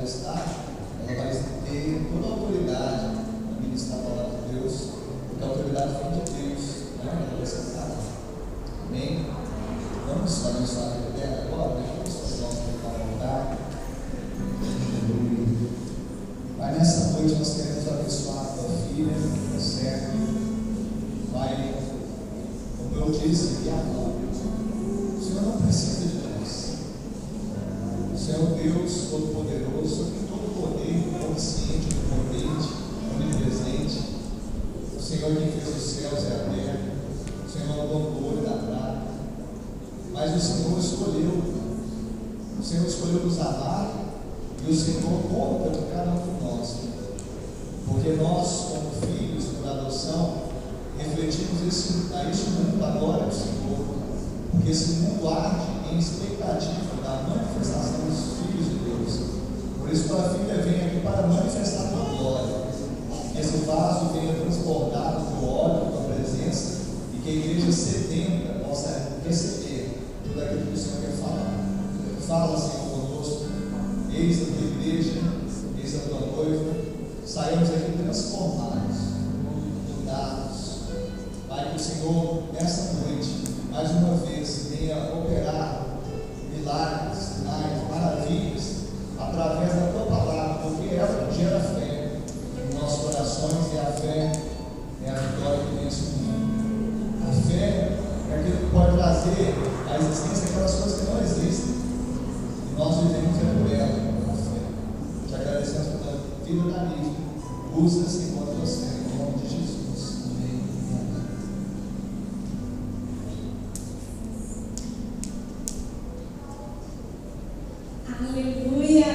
universidade, ela vai ter toda a autoridade para ministrar a palavra de Deus, porque a autoridade vem de Deus, né? Ela vai sentar. Amém? Vamos abençoar a vida dela agora, né? Vamos fazer nosso preparar. Mas nessa noite nós queremos abençoar a tua filha, a serva. Pai, como eu disse, e a mão. O Senhor não precisa de nós. O Senhor é o Deus Todo-Poderoso, que tem todo o poder, onisciente, onipotente, onipresente. O Senhor que fez os céus e a terra. O Senhor é o dono do ouro e da prata. Mas o Senhor escolheu. O Senhor escolheu nos amar. E o Senhor conta com cada um de nós. Porque nós, como filhos por adoção, refletimos a este mundo agora do Senhor. Porque esse mundo arde em expectativa da manifestação dos filhos de Deus. Por isso, tua filha vem aqui para manifestar a tua glória. Que esse vaso venha transbordar do teu óleo, da tua presença, e que a igreja sedenta possa receber tudo aquilo que o Senhor quer falar. Fala, Senhor, conosco. Eis a tua igreja, eis a tua noiva. Saímos aqui transformados, mudados. Pai, que o Senhor, nessa noite, mais uma vez, venha operar milagres, sinais, maravilhas, através da tua palavra, porque ela gera fé nos nossos corações, e a fé é a vitória que vence o mundo. A fé é aquilo que pode trazer à existência aquelas coisas que não existem, e nós vivemos por ela, a fé. Te agradecemos pela vida da Lívia. Usa-se enquanto você, em nome de Jesus. Amém. Aleluia!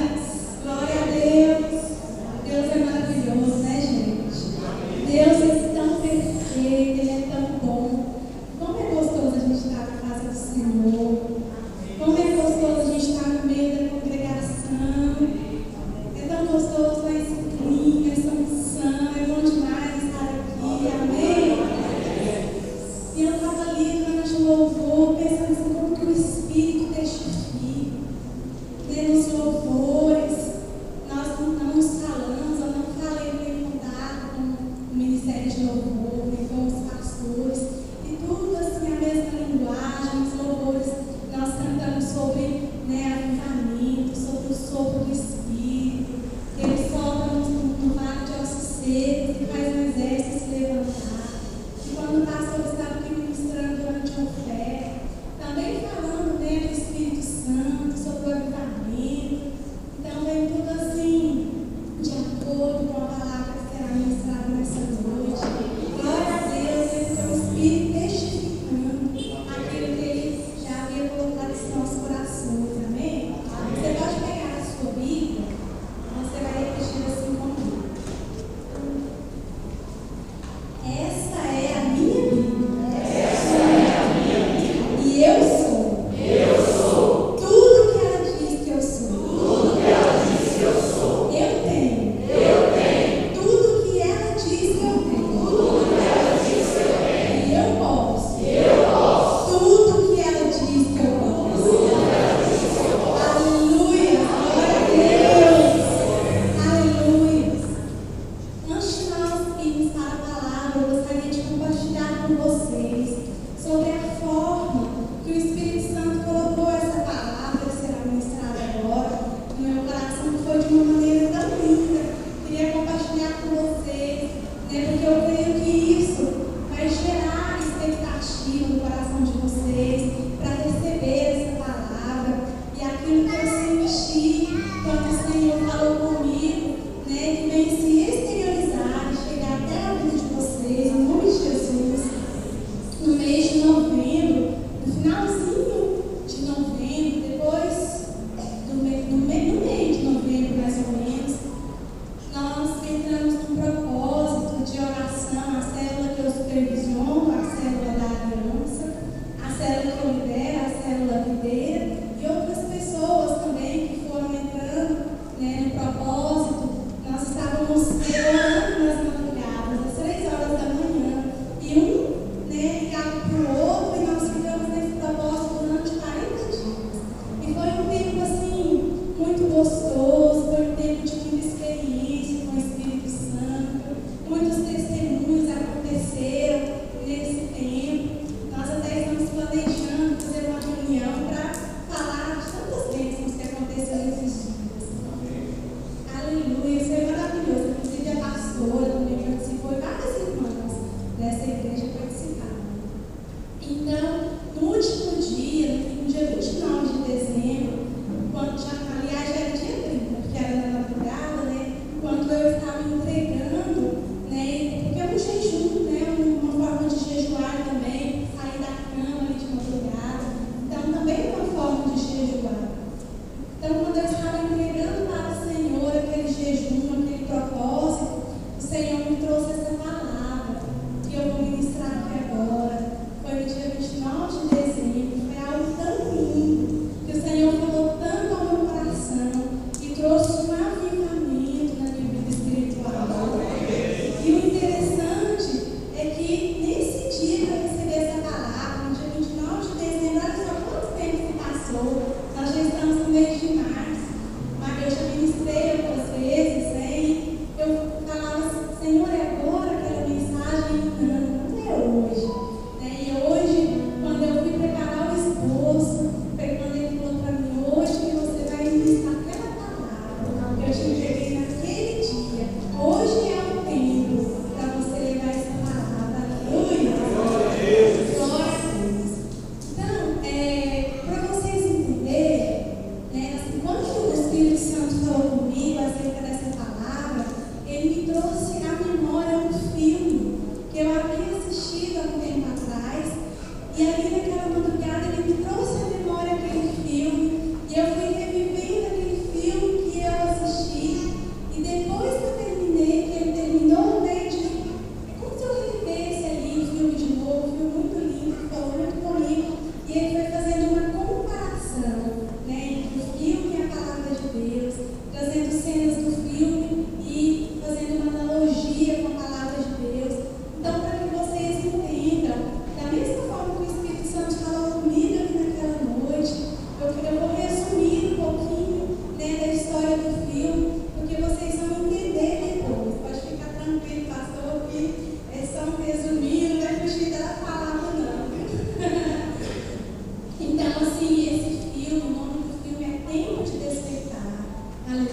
Glória a Deus! Deus é maravilhoso, né, gente? Deus é tão perfeito, Ele é tão bom. Como é gostoso a gente estar na casa do Senhor. Como é gostoso a gente estar no meio da congregação. É tão gostoso esse clima, essa unção. É bom demais estar aqui. Amém? E eu estava ali durante o louvor, pensando assim, como que o Espírito testifica. Nos louvores, nós não falamos, eu não falei nem contato com o Ministério de Louvor, nem com os pastores, e tudo assim, a mesma linguagem. Os louvores, nós cantamos sobre avivamento, sobre o sopro do Espírito, que Ele sopra no vale de ossos secos e faz um exército se levantar. E quando o pastor estava aqui ministrando durante a oferta, também falando do Espírito Santo, sobre o avivamento. Então vem tudo assim, de acordo com a palavra que será ministrada nessa noite. Glória a Deus, esse é o Espírito testificando aquilo que Ele já havia colocado em nossos corações. Amém? Você pode pegar a sua Bíblia, você vai repetir assim comigo. Esta é a minha Bíblia. Esta é a minha Bíblia. E eu sou. Eu sou. Tudo que ela diz que eu sou. Tudo que ela diz que eu sou. Eu tenho. Eu tenho. Tudo que ela diz que eu tenho. Tudo que ela diz que eu tenho. E eu posso. Eu posso. Tudo que ela diz que eu posso. Tudo que ela diz que eu posso. Aleluia. Glória a Deus. Aleluia. Antes de nós irmos para a palavra, eu gostaria de compartilhar com vocês sobre a forma que o Espírito Santo colocou essa palavra que será ministrada agora no meu coração, que foi de uma maneira tão linda. Queria compartilhar com vocês, porque eu creio que isso vai gerar expectativa no coração de vocês para receber essa palavra. E aquilo que eu senti quando o Senhor falou comigo, que vem se exteriorizar e chegar até a vida de vocês, em nome de Jesus. No mês de novembro, no finalzinho de novembro, depois no meio de novembro mais ou menos, nós entramos num propósito de oração, a célula que eu supervisiono, a célula da aliança, a célula que eu lidero, a célula videira, e outras pessoas também que foram entrando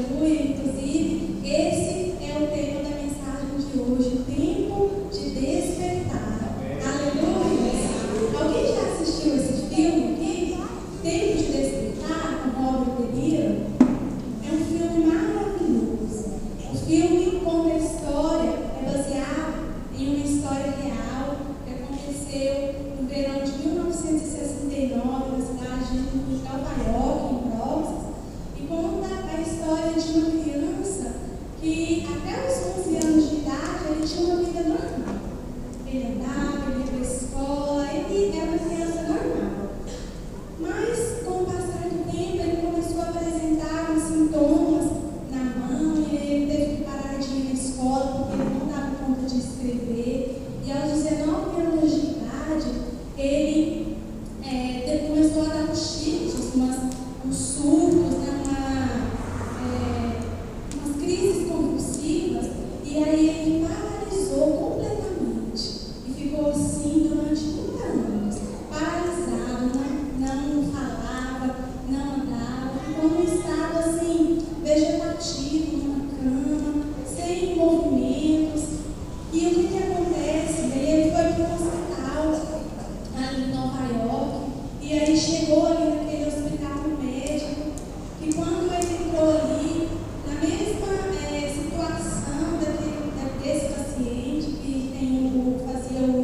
Aleluia. Inclusive, esse é o tema da mensagem de hoje, o tempo de despertar. Aleluia. Alguém já assistiu esse filme aqui? Tempo de Despertar, com Robert De Niro? É um filme maravilhoso. O filme conta a história, é baseado em uma história real que aconteceu no verão de 1969, na cidade de Nova York, em Bronx, e conta a história de uma criança que até os 11 anos de idade ele tinha uma vida normal. Ele andava, ele ia para a escola, ele era uma criança normal. Mas, com o passar do tempo, ele começou a apresentar uns sintomas na mão e ele teve que parar de ir na escola porque ele não dava conta de escrever. E aos 19 anos de idade, ele começou a dar uns tiques, uns surtos, umas crises convulsivas, e aí ele paralisou completamente e ficou assim durante 30 anos, paralisado, não falava, não andava, ficou num estado assim, vegetativo, numa cama, sem movimentos. E o que acontece? Daí ele foi para um hospital ali em Nova York, e aí chegou ali naquele hospital médico, e quando ele entrou ali, na mesma situação desse paciente que fazia o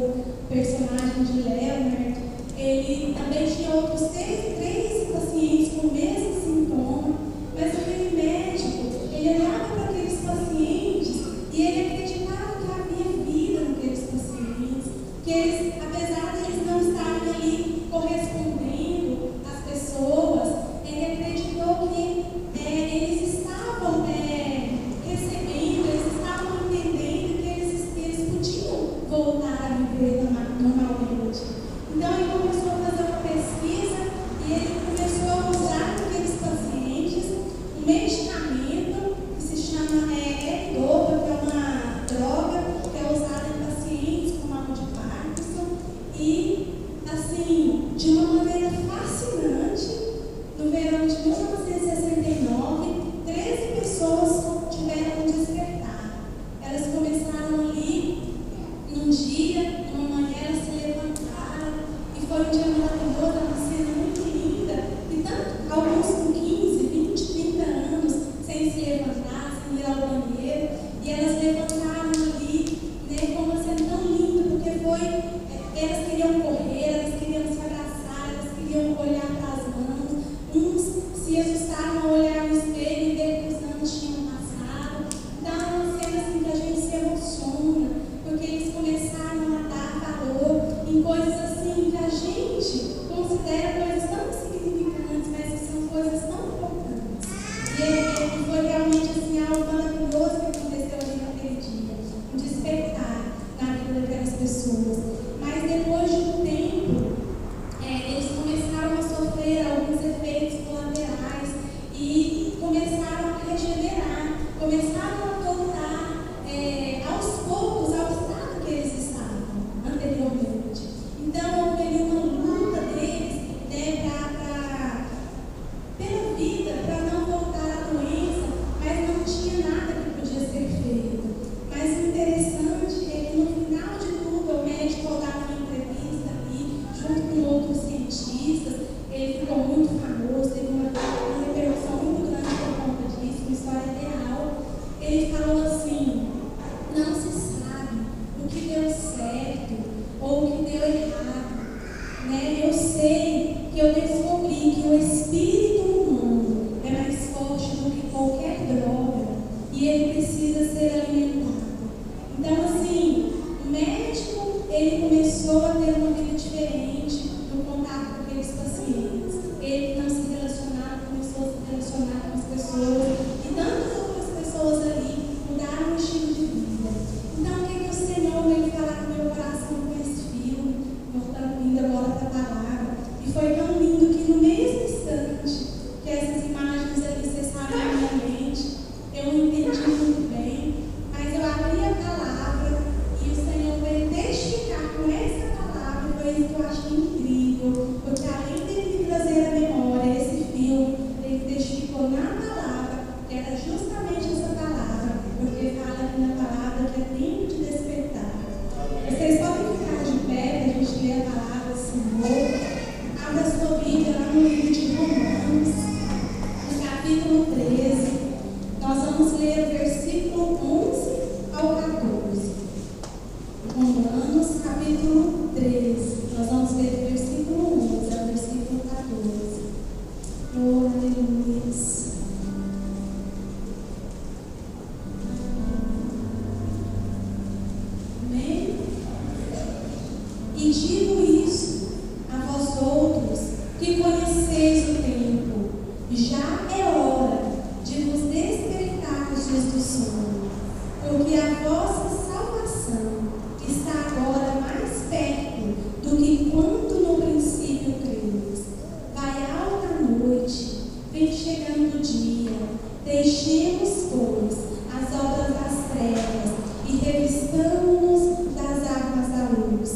personagem de Leonard, ele também tinha outros três pacientes com o mesmo sintoma, mas aquele médico, ele olhava para aqueles pacientes e ele acreditava que havia vida naqueles pacientes, que eles, apesar de eles não estarem ali correspondendo às pessoas, ele acreditou que eles estavam recebendo, eles estavam entendendo que eles podiam voltar a viver normalmente. Então ele começou a fazer uma pesquisa e ele começou a usar naqueles pacientes um medicamento que se chama L-Dopa, que é uma droga que é usada em pacientes com mal de Parkinson. E, assim, de uma maneira fascinante, no verão de 1969, 13 pessoas tiveram um despertar. Elas começaram ali, num dia, numa manhã, elas se levantaram, e foi um dia maravilhoso, uma cena muito linda, e tanto alguns com 15, 20, 30 anos, sem se levantar, sem ir ao banheiro, e elas levantaram ali, né, com uma cena tão linda, porque elas queriam correr, elas queriam se abraçar, elas queriam olhar para as mãos, uns se assustaram ao olhar no espelho e ver que os anos tinham passado. Então é uma cena assim que a gente se emociona, porque eles começaram a dar valor em coisas assim que a gente considera coisas tão insignificantes, mas que são coisas tão importantes. E foi realmente assim algo maravilhoso que aconteceu ali naquele dia, um despertar na vida daquelas pessoas. Mas depois de um tempo, eles começaram a sofrer alguns efeitos colaterais e começaram a regenerar, começaram a voltar aos poucos ao estado que eles estavam anteriormente. Então houve ali uma luta deles, né, pela vida, para não voltar à doença, mas não tinha nada que podia ser feito. Mas o interessante é que no final de tudo, o médico dava uma entrevista ali, junto com outros cientistas, ele ficou muito famoso, teve uma repercussão muito grande por conta disso, uma história real. Ele falou assim: não se sabe o que deu certo ou o que deu errado, né? Eu sei que eu descobri que o espírito humano é mais forte do que qualquer droga e ele precisa ser alimentado. Então, assim, o médico, ele começou a ter uma vida diferente no contato com aqueles pacientes. Ele não se relacionava, começou a se relacionar com as pessoas, e tantas outras pessoas ali mudaram o estilo de vida. Então, o que o Senhor veio falar no meu coração com esse filme, indo agora para a palavra, e foi tão lindo que no mesmo instante que essas imagens ali cessaram na minha mente, eu não entendi muito bem, mas justamente essa palavra, porque fala aqui na palavra que é tempo de despertar. Vocês podem ficar de pé para a gente ler a palavra do Senhor. Abra sua Bíblia lá no livro de Romanos, no capítulo 13. Nós vamos ler o versículo 11 ao 14. Romanos, capítulo 13. Nós vamos ler do versículo 11 ao versículo 14. Oh, aleluia. Amém? E digo isso a vós outros que conheceis o tempo. Já é hora de vos despertardes do sono, porque a vossa salvação está agora mais perto do que quando no princípio cremos. Vai alta a noite, vem chegando o dia. Deixemos, pois, as obras das trevas e revistamo-nos das armas da luz.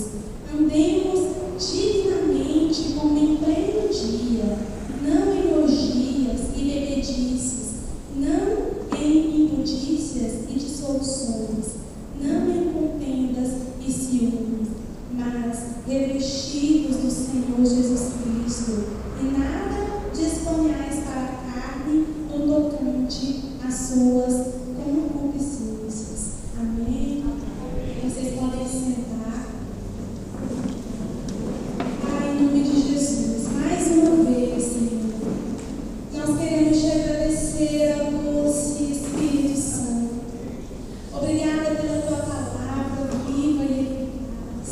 Andemos dignamente como em pleno dia, não em orgias e bebedices, não em impudícias e dissoluções, não em contendas e ciúmes, mas revestidos do Senhor Jesus Cristo, e nada disponhais para a carne no tocante às suas concupiscências. Amém? Vocês podem sentar. Pai, em nome de Jesus, mais uma vez, Senhor, nós queremos te agradecer ao doce Espírito Santo. Obrigada pela tua palavra viva e eficaz.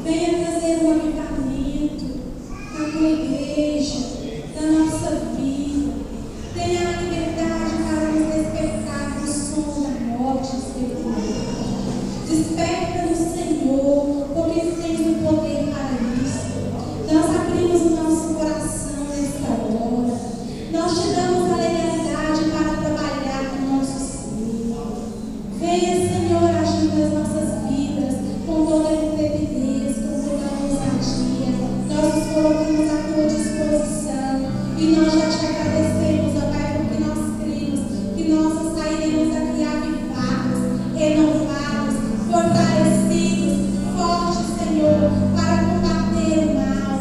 Venha trazer um avivamento na tua igreja, na nossa vida. Tenha a liberdade para nos despertar do sono da morte espiritual. Desperta-nos, Senhor, porque tens o poder para isso. Nós abrimos o nosso coração nesta hora. Nós te damos a legalidade para trabalhar no nosso ser. Venha, Senhor, agir nas nossas vidas com toda a intrepidez, com toda a ousadia. Nós nos colocamos à tua disposição e nós já te agradecemos, ó Pai, porque nós cremos que nós sairemos daqui avivados, renovados, fortalecidos, fortes, Senhor, para combater o mal.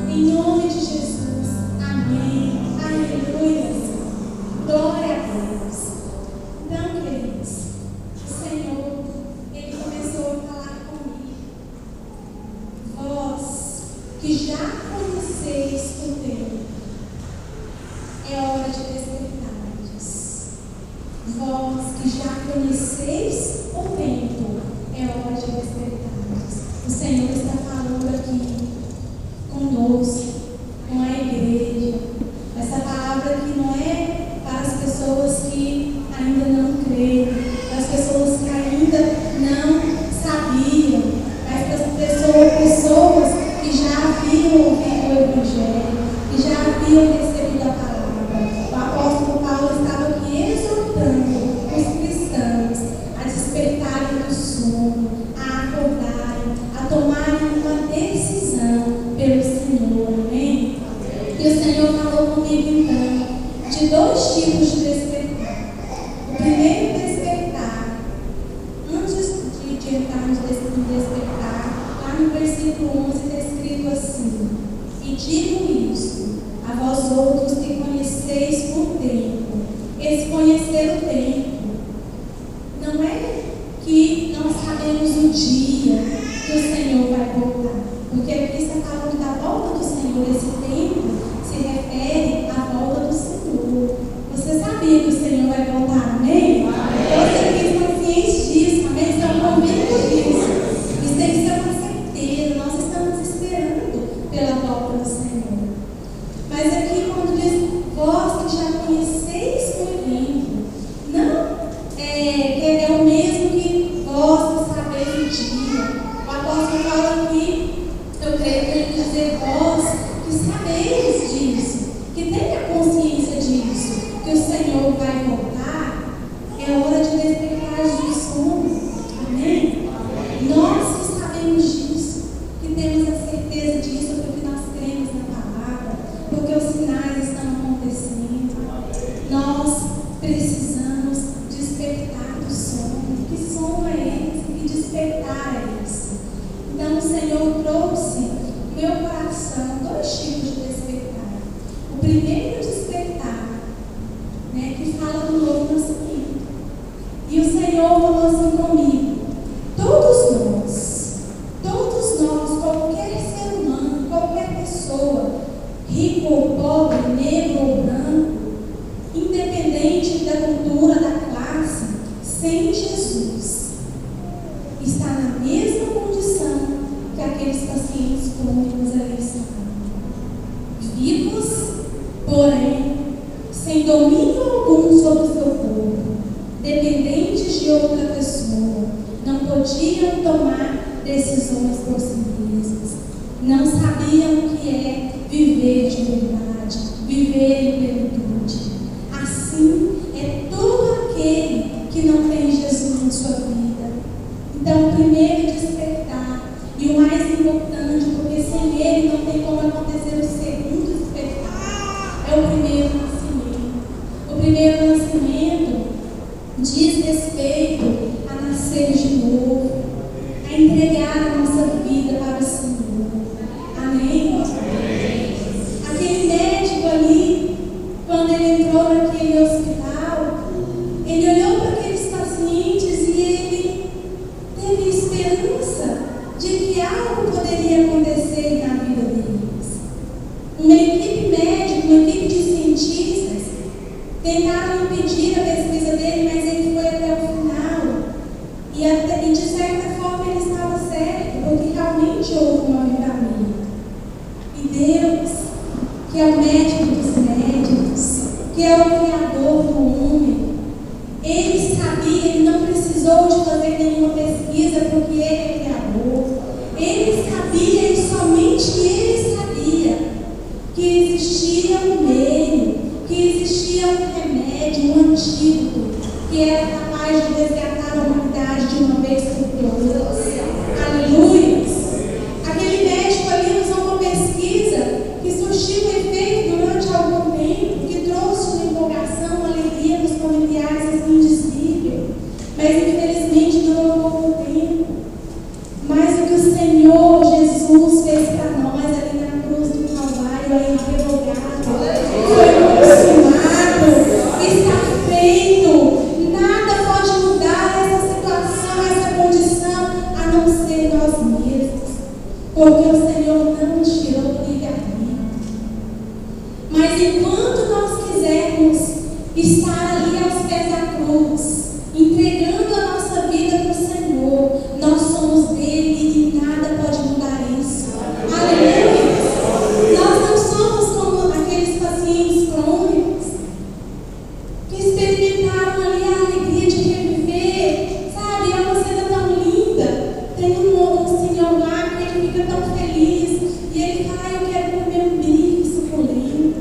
Em nome de Jesus. Amém. Aleluia. Glória a Deus. Então, queridos, o Senhor, Ele começou a falar comigo. Vós que já conheceis o tempo, é hora de despertardes. Vós que já conheceis o tempo, é hora de despertardes. O Senhor está falando aqui conosco, com a igreja. Essa palavra aqui não é para as pessoas que ainda não creem, para as pessoas que ainda não sabiam, mas para as pessoas que já haviam ouvido o Evangelho, que já haviam recebido a palavra. O apóstolo Paulo estava aqui exortando os cristãos a despertarem do sono, a acordarem, a tomarem uma decisão pelo Senhor. Amém? E o Senhor falou comigo então de dois tipos de despertar. O primeiro despertar, antes de entrarmos no despertar, lá no versículo 11 está escrito assim: e digo isso a vós outros que conheceis o tempo. Esse conhecer o tempo não é que nós sabemos o dia que o Senhor vai voltar, porque aqui está falando da volta do Senhor. Esse tempo se refere à volta do Senhor. Você sabia que o Senhor vai voltar, amém? Você que está ciente disso, amém? Estão convictos disso. Isso tem que ser uma certeza. Nós estamos esperando pela volta do Senhor. Mas aqui quando diz, vós que já conheceis o tempo, não é o mesmo que vós que sabeis o dia. O apóstolo fala aqui, eu creio que ele quer dizer vós que sabeis Senhor trouxe no meu coração 2 tipos de despertar. O primeiro despertar, né, que fala do novo nascimento. E o Senhor falou assim comigo: todos nós, qualquer ser humano, qualquer pessoa, rico ou pobre, negro ou branco, independente da cultura, da classe, sem Jesus, está na mesma condição que aqueles pacientes crônicos ali estavam. Vivos, porém, sem domínio algum sobre o seu corpo, dependentes de outra pessoa, não podiam tomar decisões por si mesmos, não sabiam o que é viver de verdade, viver em plenitude. Assim é todo aquele que não tem Jesus na sua vida. Então, o primeiro despertar, e o mais importante, porque sem ele não tem como acontecer o segundo despertar, é o primeiro nascimento. O primeiro nascimento diz respeito a nascer de novo, a entregar a nossa vida para o Senhor. Amém? Aquele médico ali, quando ele entrou naquele hospital, ele olhou para aqueles pacientes e ele teve esperança de que algo poderia acontecer na vida deles. Uma equipe médica, uma equipe de cientistas tentaram impedir a pesquisa dele, mas ele foi até o final. E de certa forma ele estava certo, porque realmente houve um avivamento. E Deus, que é o médico dos médicos, que é o Criador do homem, ele sabia, ele não precisou de fazer nenhuma pesquisa, porque ele é Criador. Ele sabia, e somente ele sabia, que existia um meio, que existia um remédio, um antídoto, que era capaz de resgatar a humanidade de uma vez por todas. Aleluia! Aquele médico ali usou uma pesquisa que surtiu efeito durante algum tempo, que trouxe uma empolgação, uma alegria nos familiares assim indizível, mas infelizmente durou pouco tempo. Mas o que o Senhor Jesus fez para nós ali na cruz do Calvário é irrevogável, foi consumado, está feito. Nada pode mudar essa situação, essa condição, a não ser nós mesmos, porque o Senhor não nos tirou do livre-arbítrio. Mas enquanto nós quisermos estar ali aos pés da cruz, entregando a nossa vida para o Senhor, nós somos dele e nada pode mudar isso. Aleluia! Nós não somos como aqueles pacientes crônicos que experimentaram ali a alegria de reviver, sabe? É uma cena tão linda. Tem um senhor lá que ele fica tão feliz e ele fala: eu quero comer um bife suculento.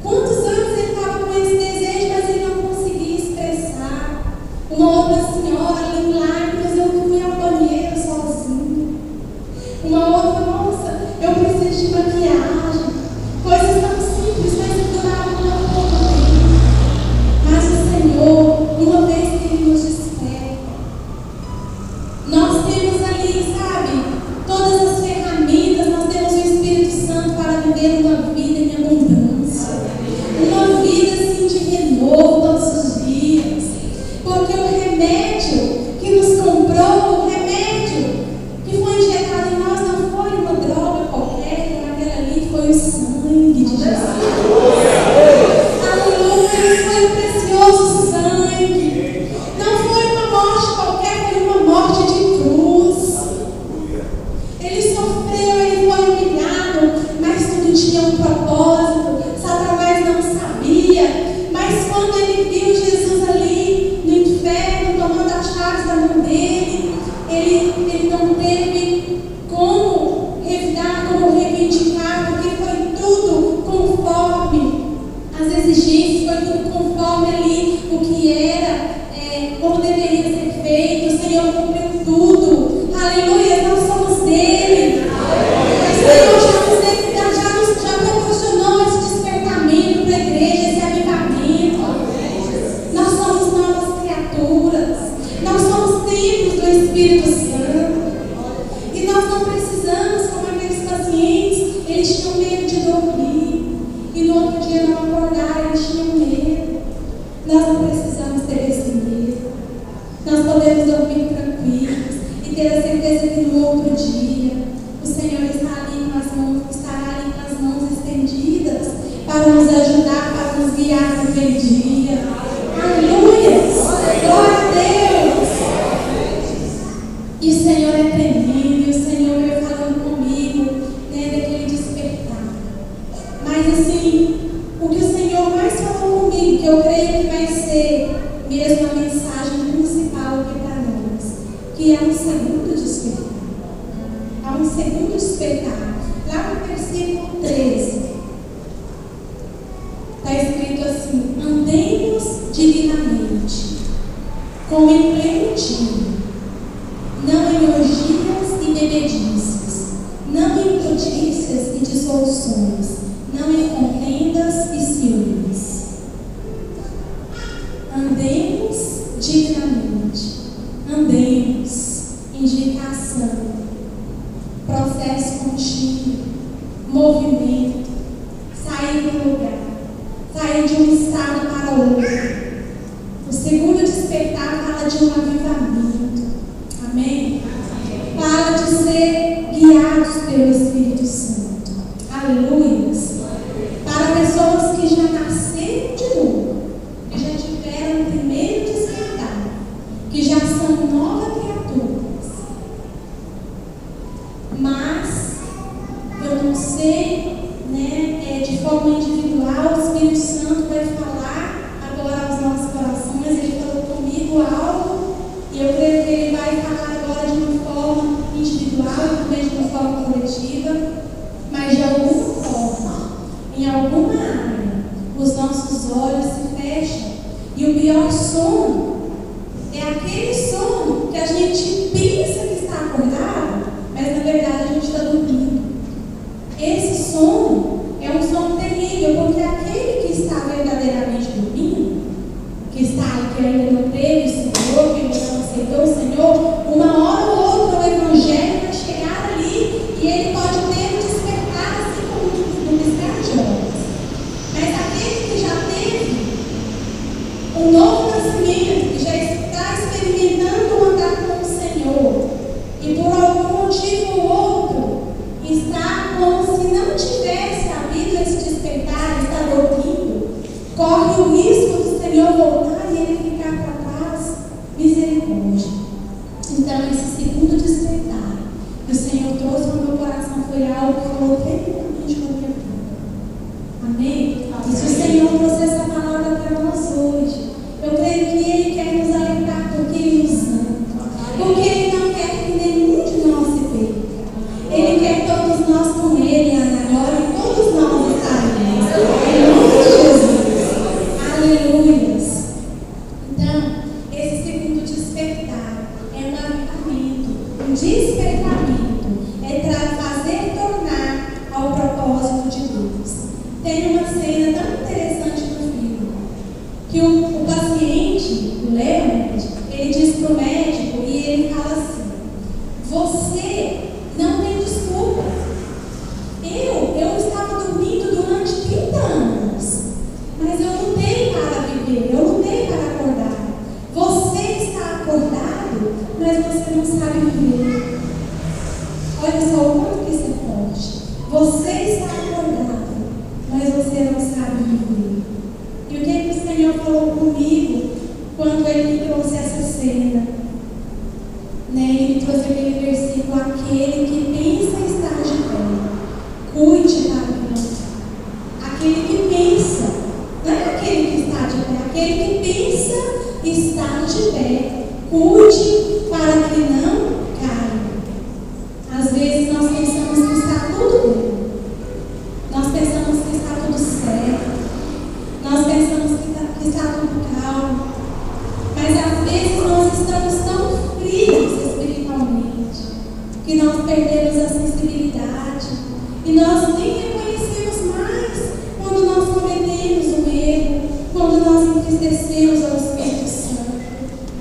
Quantos anos ele estava com esse desejo, mas ele não conseguia expressar. Uma outra senhora ali em lágrimas: eu fui ao banheiro sozinha. Uma outra: nossa, eu preciso de maquiagem. Coisas tão simples, mas que duravam tão pouco tempo. Mas o Senhor, uma vez que Ele nos desperta, nós temos ali, sabe, todas as ferramentas, nós temos o Espírito Santo para viver uma vida em abundância, uma vida assim de renovo todos os dias, porque o remédio que nos comprou, o remédio que foi injetado em nós não foi uma droga qualquer, como aquela ali, foi o sangue de Jesus. Aleluia, foi o precioso sangue. Não foi uma morte qualquer, foi uma morte de cruz. Ele sofreu, ele foi humilhado, mas tudo tinha um propósito. Satanás não sabia, mas quando ele viu Jesus ali no inferno, tomando as chaves da mão dele, ele não teve como revidar, como reivindicar, porque foi tudo conforme as exigências, foi tudo conforme ali o que era, como deveria ser feito. O Senhor cumpriu tudo. Aleluia, nós somos dele. O Senhor já proporcionou esse despertamento para a igreja, esse avivamento. Nós somos novas criaturas. Nós somos templos do Espírito Santo. E nós não precisamos mesmo a mensagem principal aqui para nós, que há um segundo despertar. Há um segundo despertar. Lá no versículo 13, está escrito assim: andemos divinamente, como em pleno dia, não em orgias e bebedices, não em imputícias e dissoluções, não em contendas e ciúmes. Andemos dignamente, andemos, indicação, processo contínuo, movimento, sair do lugar, sair de um estado para outro. O segundo despertar fala de um avivamento, amém? Fala de ser guiados pelo Espírito Santo, aleluia. Para pessoas que já nasceram de novo, que já tiveram o primeiro despertar, que já são novas criaturas. Mas eu não sei, de forma individual, o Espírito Santo vai falar agora aos nossos corações. Ele falou comigo algo e eu creio que ele vai falar agora de uma forma individual e também de uma forma coletiva, mas de alguma forma, em alguma área, os nossos olhos se fecham. E o pior sono é aquele sono que a gente pensa que está acordado, mas na verdade a gente está dormindo. Esse sono é um sono terrível, porque aquele que está verdadeiramente dormindo, que está aí, que ainda não teve o Senhor, que ainda não aceitou o Senhor, uma hora ou outra o Evangelho vai chegar ali e ele pode ter um despertar, assim como um piscar de olhos. Mas aquele que já teve um novo nascimento, que já está experimentando andar com o Senhor, e por algum motivo ou outro está como se não tivesse havido esse despertar, está dormindo, corre o risco do Senhor voltar e ele ficar para trás. Misericórdia. Então, esse segundo despertar que o Senhor trouxe ao meu coração foi algo que falou tremendamente com a minha vida. Amém? E se o Senhor trouxe essa palavra para nós hoje, eu creio que Ele quer nos alertar, porque Ele nos ama, porque Ele não quer que nenhum de nós se perca. Ele quer todos nós com Ele, Ana Glória, e todos nós estaremos. Em nome de Jesus. Aleluia. Então, esse segundo despertar é um avivamento, um despertamento, é para fazer tornar ao propósito de Deus. Tem uma cena tão interessante no filme, que o paciente, o Leonard, ele diz para o médico e ele fala assim: você não tem desculpa. Eu estava dormindo durante 30 anos, mas eu lutei para viver, eu lutei para acordar. Você está acordado, mas você não sabe viver. Olha só o quanto que isso é forte. Você está acordado, mas você não sabe viver. E o que o Senhor falou comigo quando Ele me trouxe essa cena? Ele me trouxe aquele versículo: aquele que pensa estar de pé, cuide para que não caia. Aquele que pensa, não é aquele que está de pé, aquele que pensa estar de pé, cuide para que não caia. Às vezes nós pensamos que está tudo bem, nós pensamos que está tudo certo, nós pensamos que está tudo calmo, mas às vezes nós estamos tão frios espiritualmente que nós perdemos a sensibilidade e nós nem reconhecemos mais quando nós cometemos um erro, quando nós entristecemos ao Espírito Santo.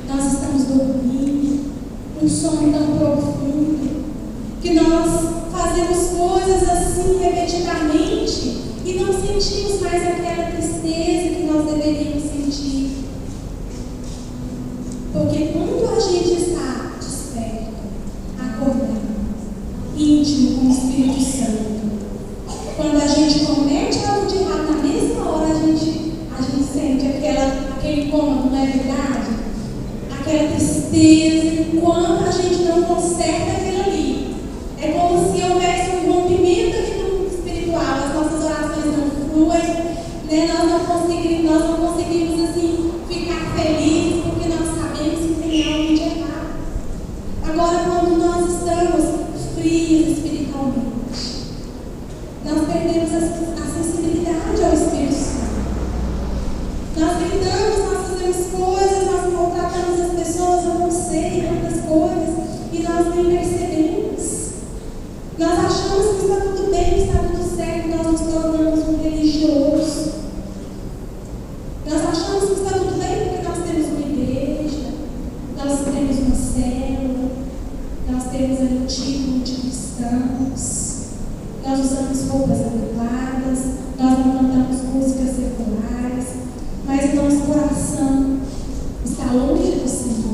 Nós estamos dormindo, um sono tão profundo, que nós fazemos coisas assim repetidamente e não sentimos mais aquela tristeza que nós deveríamos sentir. Porque quando a gente está desperto, acordado, íntimo com o Espírito Santo, quando a gente comete algo de errado, na mesma hora a gente sente aquele incômodo, não é verdade? Aquela tristeza, enquanto a gente não conserta aquilo ali. É como se houvesse um rompimento aqui no mundo espiritual, as nossas orações não fluem, nós não conseguimos assim ficar felizes. roupas adequadas, nós não cantamos músicas seculares, mas o nosso coração está longe do Senhor.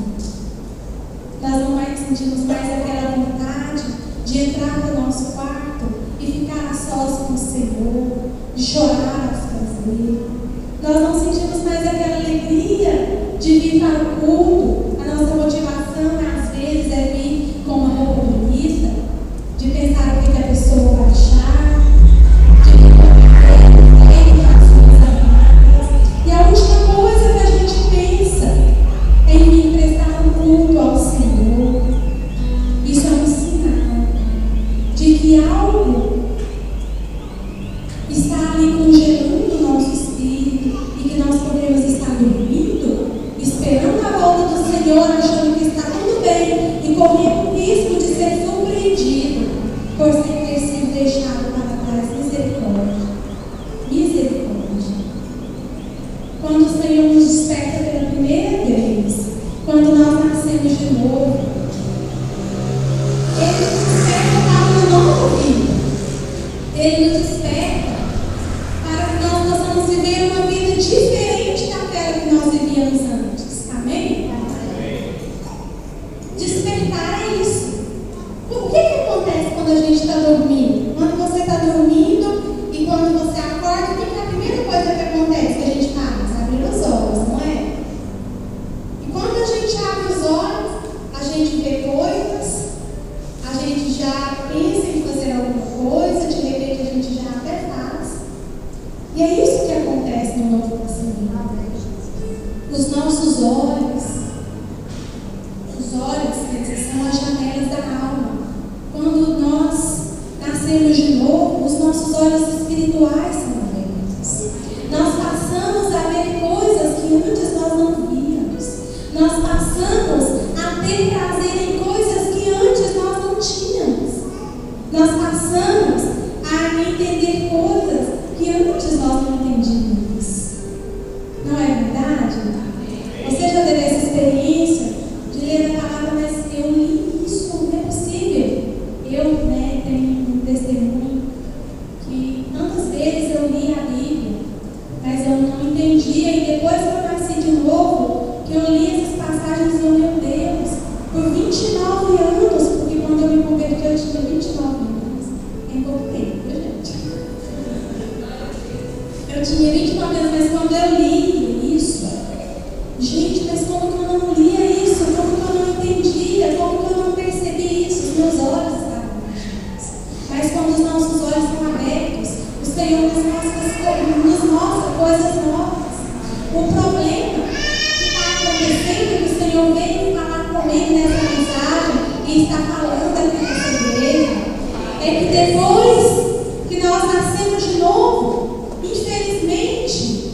Nós não mais sentimos mais aquela vontade de entrar no nosso quarto e ficar a sós com o Senhor, de chorar aos pés dele. Nós não sentimos mais aquela alegria de vir para o culto. A nossa motivação, às vezes, é vir com uma roupa bonita, de pensar o que a pessoa vai achar, de vir com e a última coisa que a gente pensa é em vir prestar um culto ao Senhor. Isso é um sinal de que algo está ali congelando o nosso espírito e que nós podemos estar dormindo, esperando a volta do Senhor, achando que está tudo bem e correndo o risco de ser surpreendido por ter sido deixado para trás. Misericórdia. Misericórdia. Quando o Senhor nos desperta pela primeira vez, quando nós nascemos de novo, Ele nos desperta para uma nova vida. Ele nos desperta para que nós possamos viver uma vida diferente daquela que nós vivíamos antes. Amém? Amém. Despertar é isso. O que acontece quando a gente está dormindo? Quando você está dormindo e quando você acorda, o que é a primeira coisa que acontece que a gente faz? Abrir os olhos, não é? E quando a gente abre os olhos, a gente vê coisas, a gente já pensa em fazer alguma coisa, de repente a gente já até faz. E é isso que acontece no novo nascimento. Os nossos olhos, quer dizer, são as janelas da alma. Quando nós nascemos de novo, os nossos olhos espirituais são abertos. Nós passamos a ver coisas que antes nós não víamos. Nós passamos a ter prazer em coisas que antes nós não tínhamos. Nós passamos a entender coisas que antes nós não entendíamos. Não é verdade? Você já teve essa experiência de ler a palavra, mas eu li isso, não é possível. Eu tenho um testemunho que tantas vezes eu li a Bíblia, mas eu não entendia, e depois que eu nasci de novo, que eu li essas passagens e eu, meu Deus, por 29 anos, porque quando eu me converti eu tinha 29 anos, em pouco tempo, viu, gente? Eu tinha 29 anos, mas quando eu li isso, gente, mas como que eu não lia isso? Como que eu não entendia? Como que eu não percebi isso? Os meus olhos estavam fechados. Mas quando os nossos olhos estão abertos, o Senhor nos mostra coisas novas. O problema que está acontecendo, que o Senhor veio falar comigo nessa mensagem e está falando aqui nessa igreja, é que depois que nós nascemos de novo, infelizmente,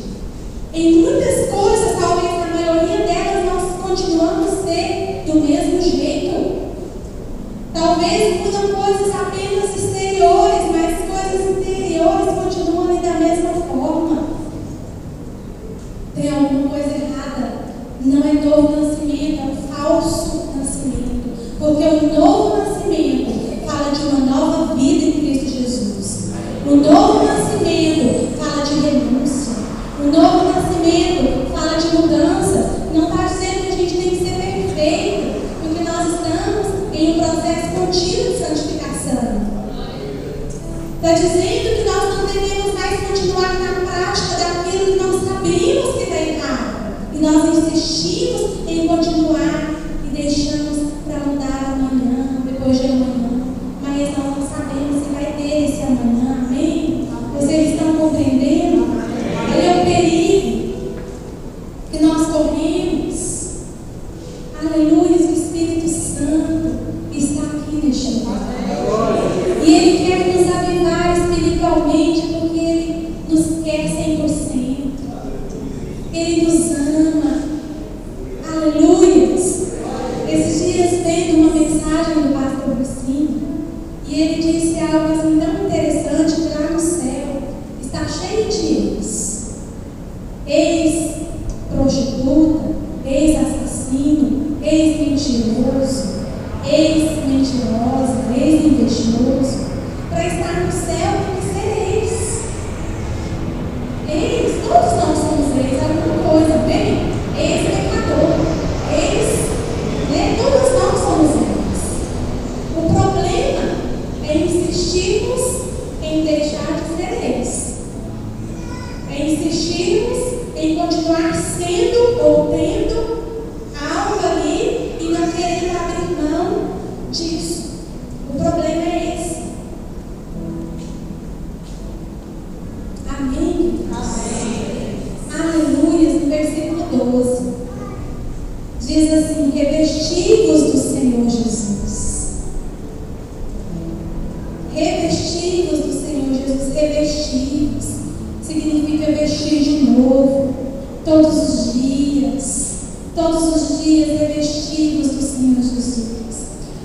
em muitas coisas, talvez na maioria delas, nós continuamos a ser do mesmo jeito. Talvez mudam coisas apenas exteriores, mas coisas interiores continuam ali da mesma forma. Tem alguma coisa errada. Não é novo nascimento, é um falso nascimento. Porque o novo nascimento fala de uma nova vida em Cristo Jesus. O novo nascimento fala de renúncia. O novo nascimento fala de mudança. Não está dizendo que a gente tem que ser perfeito, porque nós estamos em um processo contínuo de santificação. Está dizendo que nós não devemos mais continuar na prática daquilo que nós sabemos que está errado. E nós insistimos em continuar e deixamos para mudar amanhã, depois de amanhã. Mas nós não sabemos se vai ter esse amanhã, amém? Vocês estão compreendendo? Olha o perigo que nós corremos. Aleluia, o Espírito Santo está aqui neste lugar. E Ele quer nos avivar espiritualmente, porque Ele nos quer 100%. Ele nos ama. Aleluia. Esses dias veio uma mensagem do pastor Agostinho e ele disse algo assim tão interessante, que lá no céu está cheio de eles. Ex-prostituta, ex-assassino, ex-mentiroso, ex-mentirosa, ex-invejoso. Para estar no céu tem que ser Diz assim: revestivos do Senhor Jesus. Revestivos do Senhor Jesus. Revestivos significa vestir de novo, todos os dias. Todos os dias revestivos do Senhor Jesus.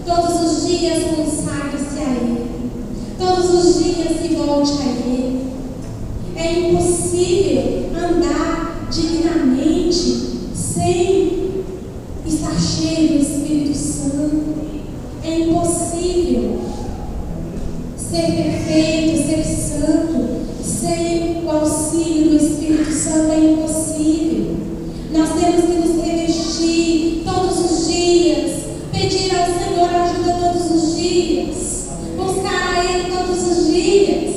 Todos os dias consagre-se a Ele. Todos os dias se volte a Ele. É impossível andar dignamente sem estar cheio do Espírito Santo. É impossível ser perfeito, ser santo, sem o auxílio do Espírito Santo. É impossível. Nós temos que nos revestir todos os dias, pedir ao Senhor ajuda todos os dias, buscar a Ele todos os dias,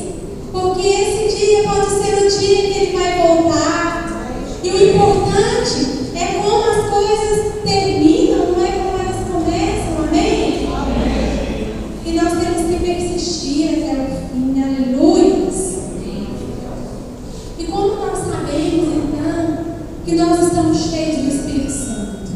porque esse dia pode ser o dia que Ele vai voltar. E o importante é como as coisas terminam, não é como elas começam. Amém? Amém. E nós temos que persistir até o fim. Aleluias. E como nós sabemos então que nós estamos cheios do Espírito Santo?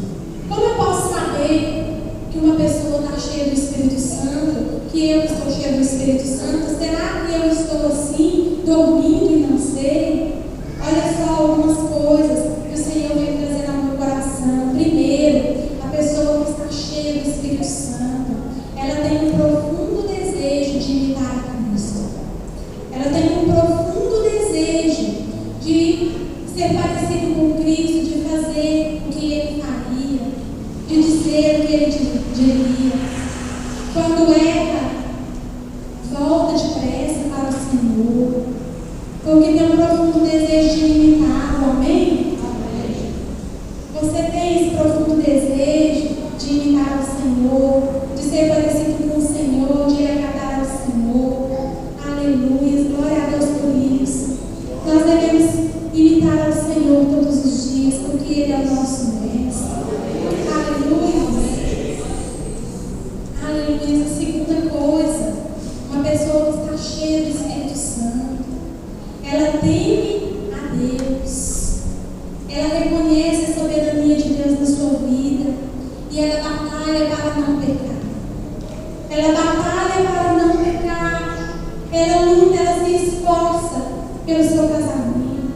Como eu posso saber que uma pessoa está cheia do Espírito Santo, que eu estou cheia do Espírito Santo? Será que eu estou assim, dormindo e não sei? Olha só algumas coisas que o Senhor vem trazendo ao meu coração. Primeiro, a pessoa que está cheia do Espírito Santo, ela tem um profundo desejo de imitar a Cristo. Ela tem um profundo desejo de ser parecido com Cristo, de fazer o que Ele faria, de dizer o que Ele diria. Quando erra, volta depressa para o Senhor, porque tem um profundo desejo de imitá-lo. Amém? Amém. Você tem esse profundo desejo de imitar o Senhor, de ser parecido com o Senhor, de agradar ao Senhor. Aleluia, glória a Deus por isso. Nós devemos imitar ao Senhor todos os dias, porque Ele é o nosso mestre. Aleluia. Aleluia. A segunda coisa, uma pessoa que está cheia do Espírito Santo, ela teme a Deus, ela reconhece a soberania de Deus na sua vida e ela batalha para não pecar. Ela batalha para não pecar. Ela luta, ela se esforça pelo seu casamento.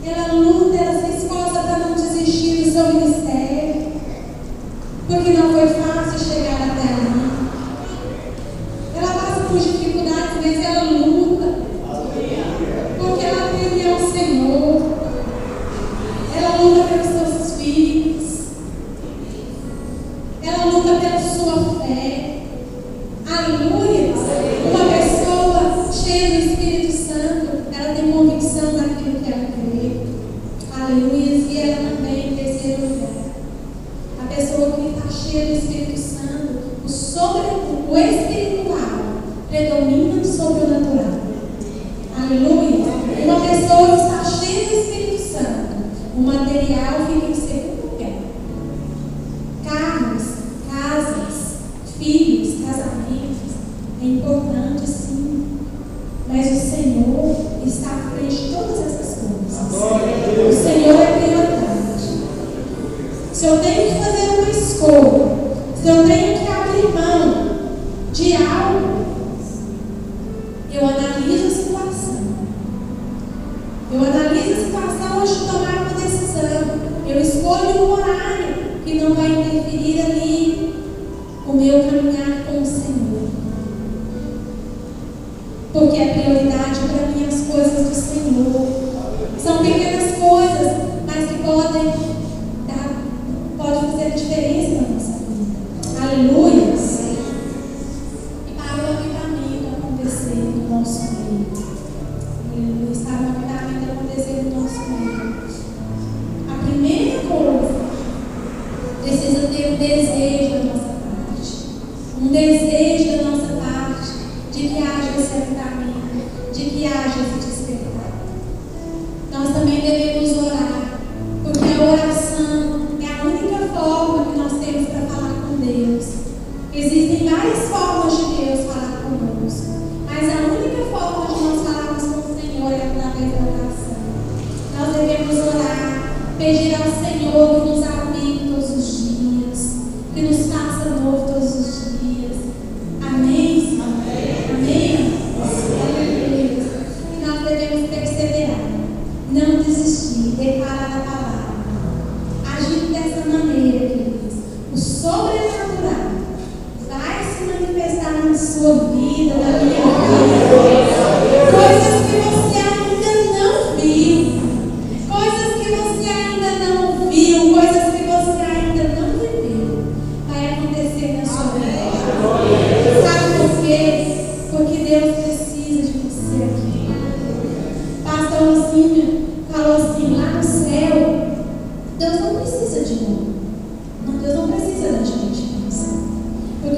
Ela luta, ela se esforça para não desistir do seu ministério, porque não foi fácil chegar até ali. Ela passa por dificuldades, mas ela luta, porque ela teme ao Senhor. Ela luta pelos seus filhos. Ela luta pela sua fé. Aleluia. Uma pessoa cheia do Espírito Santo, ela tem convicção daquilo que ela crê. Aleluia. E ela também, em terceiro lugar, a pessoa que está cheia do Espírito Santo, o espiritual predomina sobre o natural. Aleluia. Uma pessoa que está cheia do Espírito Santo, o material fica em segundo lugar. Carros, casas, filhos, casamentos, é importante sim, mas o Senhor está à frente de todas essas coisas. O Senhor é prioridade. Se eu tenho que fazer uma escolha, se eu tenho que abrir mão de algo, eu analiso a situação. Eu analiso a situação antes de tomar uma decisão. Eu escolho um horário que não vai interferir ali o meu caminhar com o Senhor. Porque a prioridade para mim é as coisas do Senhor. São pequenas coisas, mas que podem fazer diferença na nossa vida. Aleluia. E para o avivamento acontecer no nosso meio. Aleluia. Para o avivamento acontecer no nosso meio, a primeira coisa, precisa ter um desejo da nossa parte. Um desejo da nossa parte de que haja esse avivamento, de que haja esse despertar. Nós também devemos orar, porque a oração é a única forma que nós temos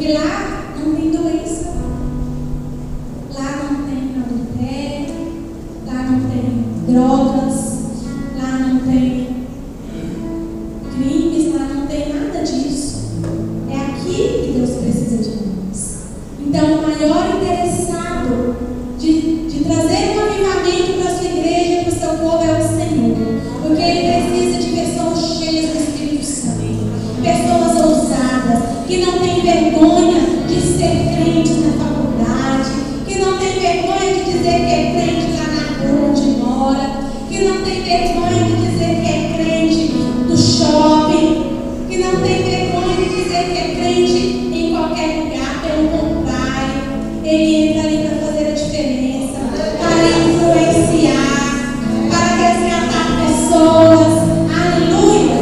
E lá não tem doença, lá não tem adultério, lá não tem drogas, lá não tem crimes, lá não tem nada disso. É aqui que Deus precisa de nós. Então, o maior interessado de trazer um avivamento para a sua igreja, para o seu povo, é o Senhor. Porque Ele precisa de pessoas cheias do Espírito Santo, pessoas ousadas, que não têm vergonha de ser crente na faculdade, que não tem vergonha de dizer que é crente lá na rua onde mora, que não tem vergonha de dizer que é crente no shopping, que não tem vergonha de dizer que é crente em qualquer lugar. Pelo contrário, ele entra ali para fazer a diferença, para influenciar, para resgatar pessoas. Aleluia!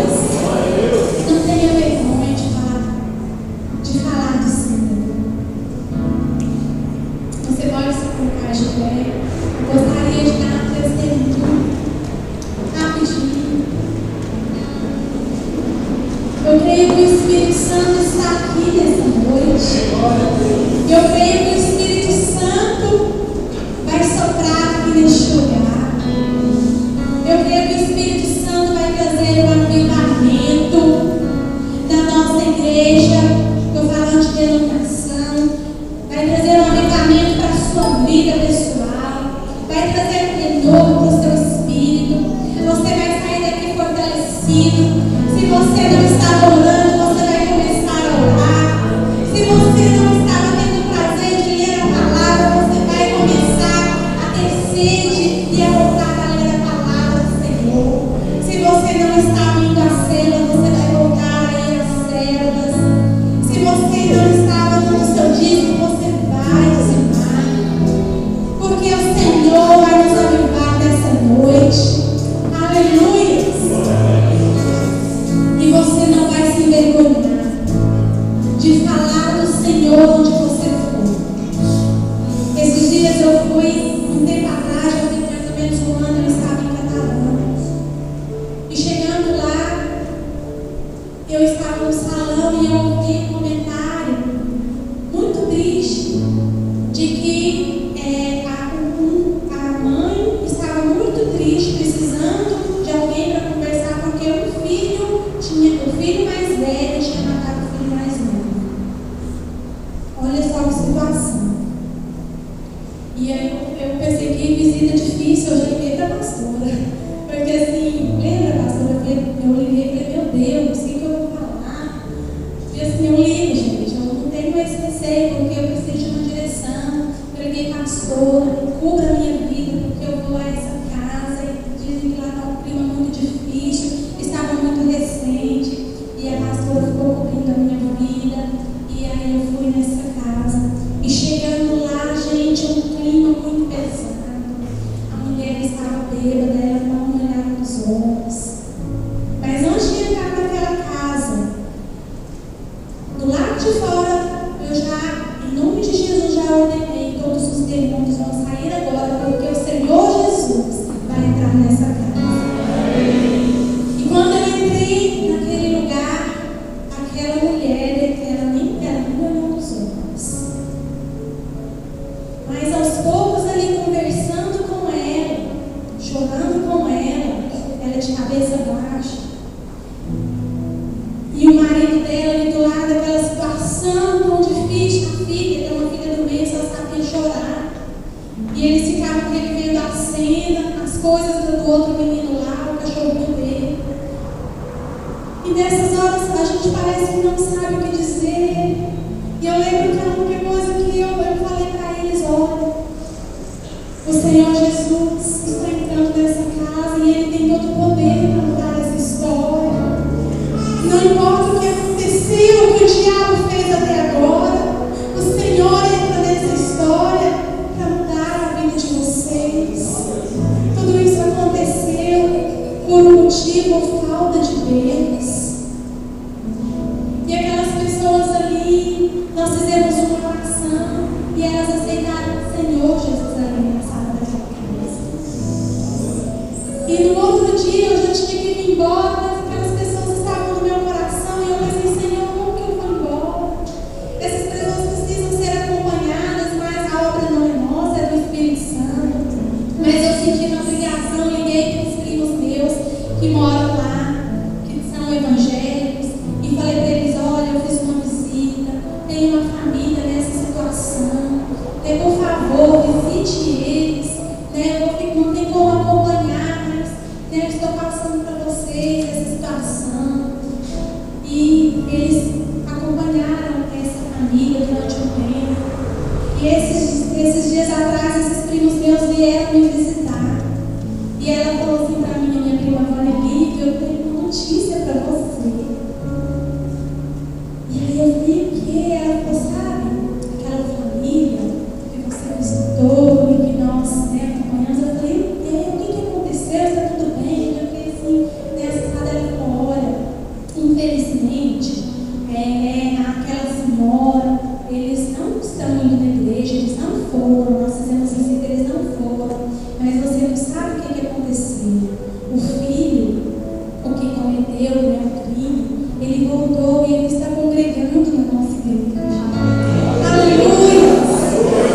Não tenha vergonha de falar do Senhor. Você pode se colocar de pé. Eu gostaria de dar um testemunho rapidinho. Eu creio que o Espírito Santo está aqui nessa noite. Eu creio que o Espírito Santo vai soprar aqui neste lugar. Eu creio que o Espírito Santo vai trazer um avivamento da nossa igreja. Estou falando de denominação. Vai trazer um avivamento para a sua vida pessoal. Vai trazer um renovo para o seu espírito. Você vai sair daqui fortalecido. Se você não estava orando, você vai começar a orar. Se você não estava tendo prazer de ler a palavra, você vai começar a ter sede e a voltar a ler a palavra do Senhor. Se você não estava indo à célula, você vai voltar a ir às células. Se você não estava dando seu dízimo, você vai dizimar. Porque o Senhor vai nos avivar nessa noite. Aleluia! E você não vai se envergonhar de falar do Senhor onde você for. Esses dias eu fui, um tempo atrás, eu fui mais ou menos um ano, eu estava em Catalão. E chegando lá, eu estava no salão e eu ouvi um comentário muito triste de que a mãe estava muito triste, precisando de alguém para conversar, porque o filho mais velho tinha matado o filho mais novo. Olha só que situação. E aí eu pensei que visita difícil, eu já liguei para a pastora. Porque assim, lembra, pastora? Eu liguei e falei, meu Deus, o que eu vou falar? E assim, eu ligo, gente, eu não tenho esse receio, porque eu preciso de uma direção. Eu liguei, pastora, cubra a minha vida, porque eu vou a essa casa e dizem que lá está um clima muito difícil, estava muito recente, e a pastora ficou cobrindo a minha vida, e aí eu fui nessa casa. E chegando lá, gente, um clima muito pesado. A mulher estava bêbada, ela não olhava nos olhos. Mas antes de entrar naquela casa, do lado de fora, eu já, em nome de Jesus, já ordenei, todos os demônios vão sair agora, porque o Senhor Jesus vai entrar nessa casa. E quando eu entrei naquele lugar, aquela mulher, ela nem olhou nos olhos. Mas aos poucos ali conversando com ela, chorando com ela de cabeça baixa. E o marido dela ali do lado daquela situação tão difícil, a filha, tem uma filha do meio, só sabia chorar. E eles ficavam revivendo a cena, as coisas do outro menino lá, o cachorrinho dele. E nessas horas a gente parece que não sabe o que dizer. E eu lembro que a única coisa que eu falei para eles, olha, o Senhor Jesus está entrando nessa casa e Ele tem todo o poder para mudar essa história. Não importa o que aconteceu, o que o diabo fez até agora, o Senhor entra nessa história para mudar a vida de vocês. Tudo isso aconteceu por um motivo ou falta de Deus. E aquelas pessoas ali, nós fizemos uma oração e elas aceitaram o Senhor Jesus ali na sala daquela casa. E eles acompanharam essa família durante um tempo. E esses dias atrás, esses primos meus vieram me visitar. E ela falou assim para mim, minha prima Valéria, eu tenho uma notícia para você. E aí eu vi que ela falou, sabe, aquela família que você visitou e que nós acompanhamos. Eu falei, o que aconteceu? Está tudo bem? Eu falei assim, nessa ela falou, olha, infelizmente, aquela senhora, eles não estão indo na igreja, eles não foram, nós fizemos visita, eles não foram, mas você não sabe o que aconteceu. O filho, o que cometeu, o crime, ele voltou e ele está congregando na nossa igreja. Aleluia!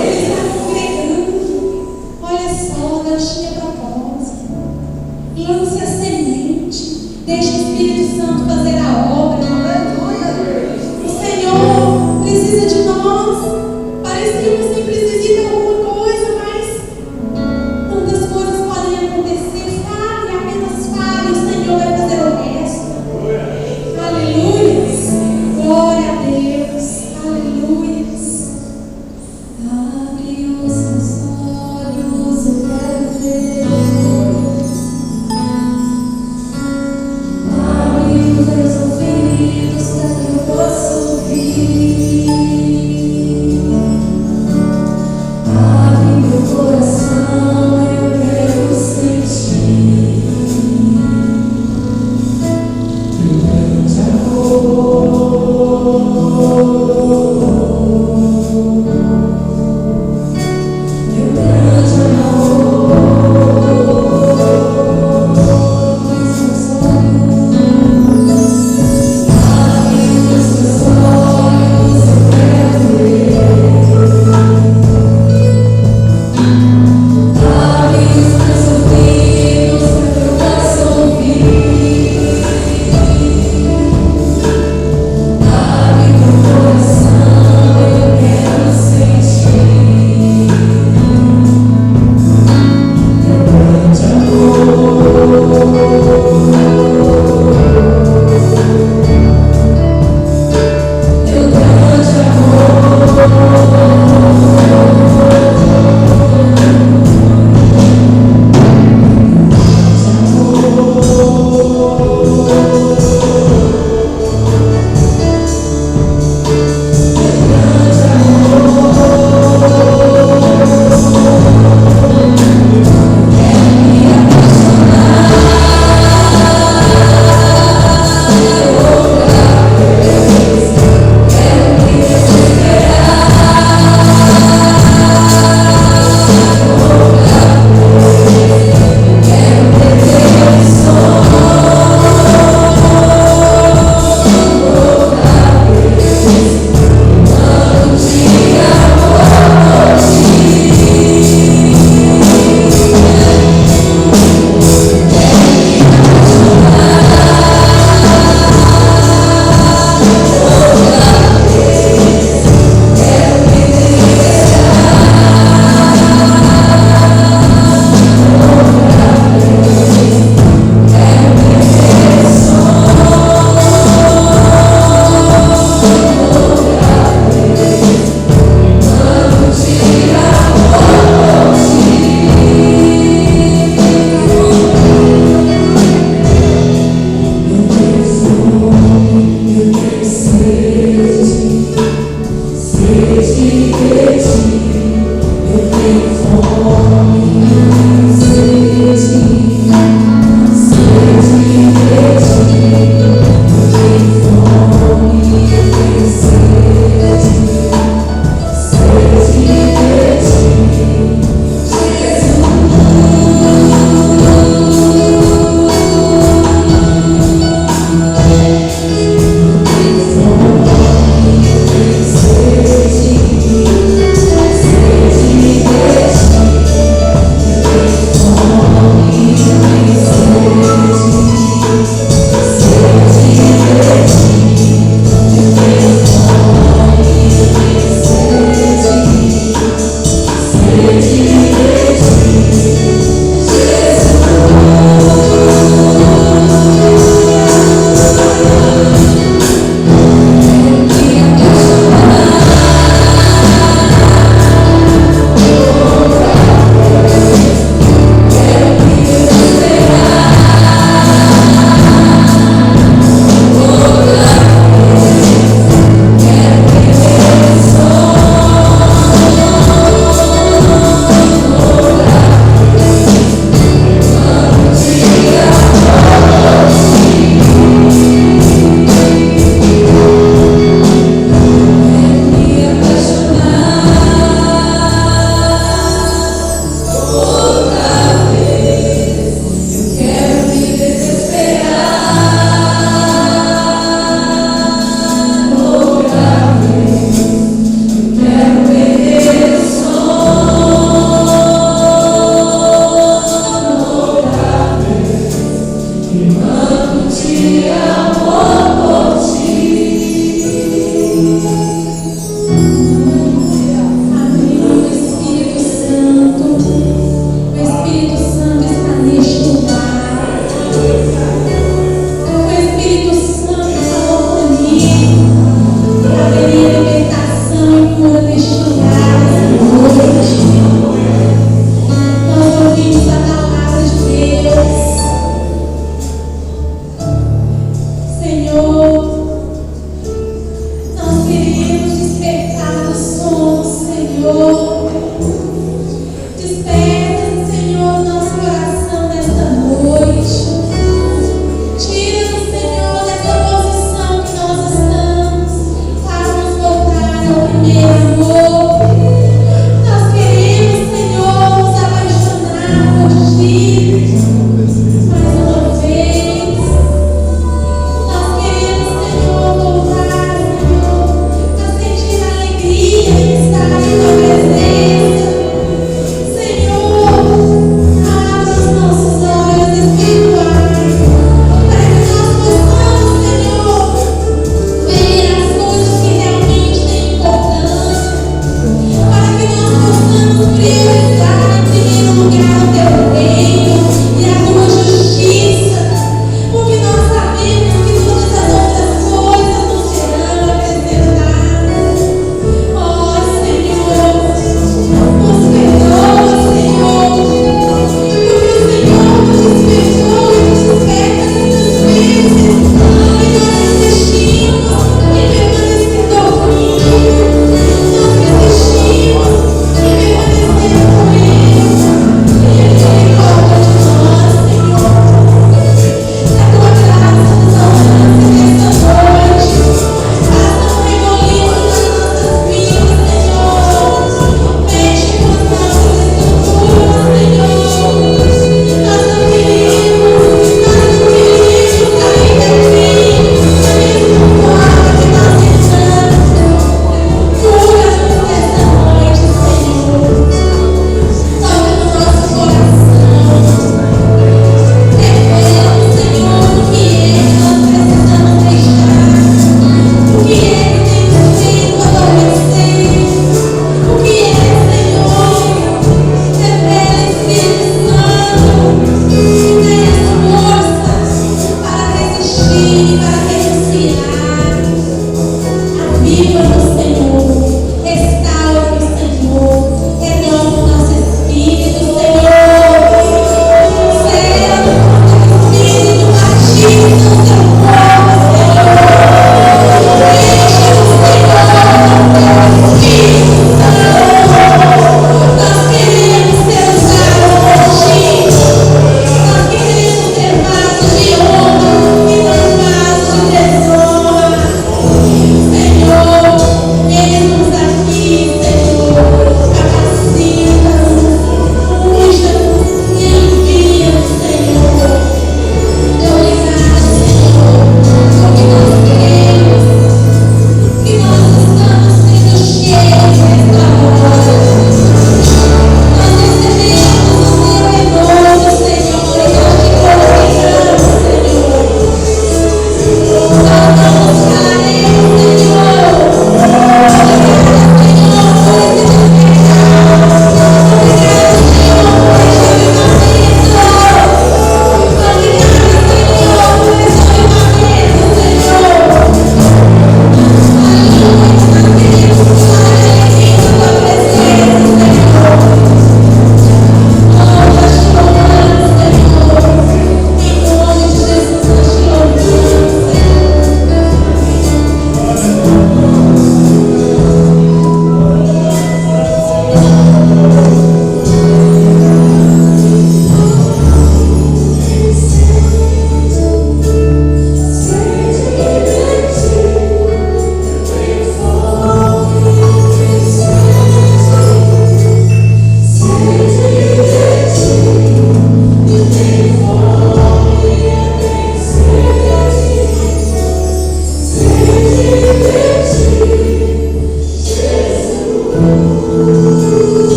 Ele está congregando. Olha só, Deus tinha propósito. Lance a semente, deixe o Espírito Santo fazer a obra. O Senhor precisa de nós. Parece que você precisa de alguma coisa, mas tantas coisas podem acontecer. Fale, apenas fale, o Senhor vai fazer o resto. Aleluia.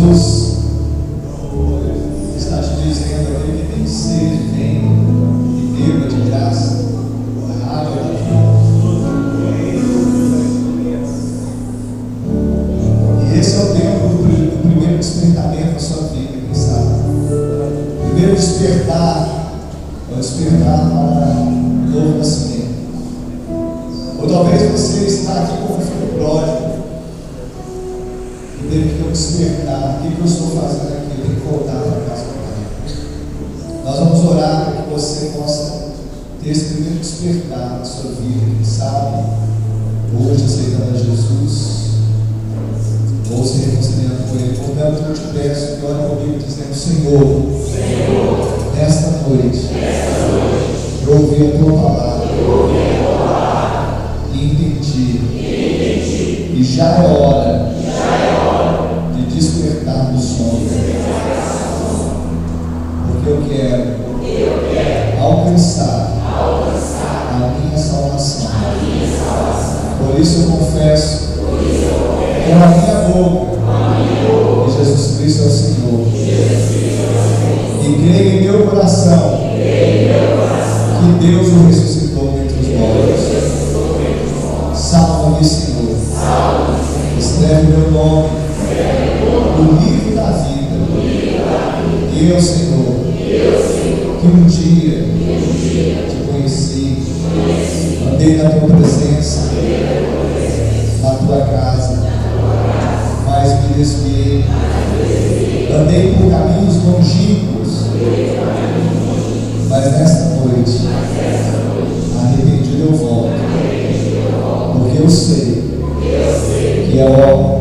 Jesus está te dizendo: aquele que tem sede, vem e beba de graça a água da vida. E esse é o tempo do primeiro despertamento da sua vida, quem sabe? O primeiro despertar é o despertar para o novo nascimento. Ou talvez você está aqui como filho pródigo e teve que despertar: o que eu estou fazendo aqui? Eu tenho que voltar para casa do Pai. Nós vamos orar para que você possa ter esse primeiro despertar na sua vida, quem sabe hoje aceitando a Jesus ou se reconciliando com Ele. Portanto, eu te peço que ore comigo dizendo: Senhor, nesta noite, eu ouvi a Tua palavra e entendi que já é hora de despertar do sono, porque eu quero alcançar a minha salvação. Por isso eu confesso com a minha boca que Jesus Cristo é o Senhor, e creio em meu coração que Deus o ressuscitou dentre os mortos. Salva-me, Senhor. Escreve meu nome no livro da vida. E eu, Senhor, que um dia te conheci, andei na tua presença, na tua casa, mas me desviei, andei por caminhos longínquos, mas nesta noite, arrependido eu volto, porque eu sei que é hora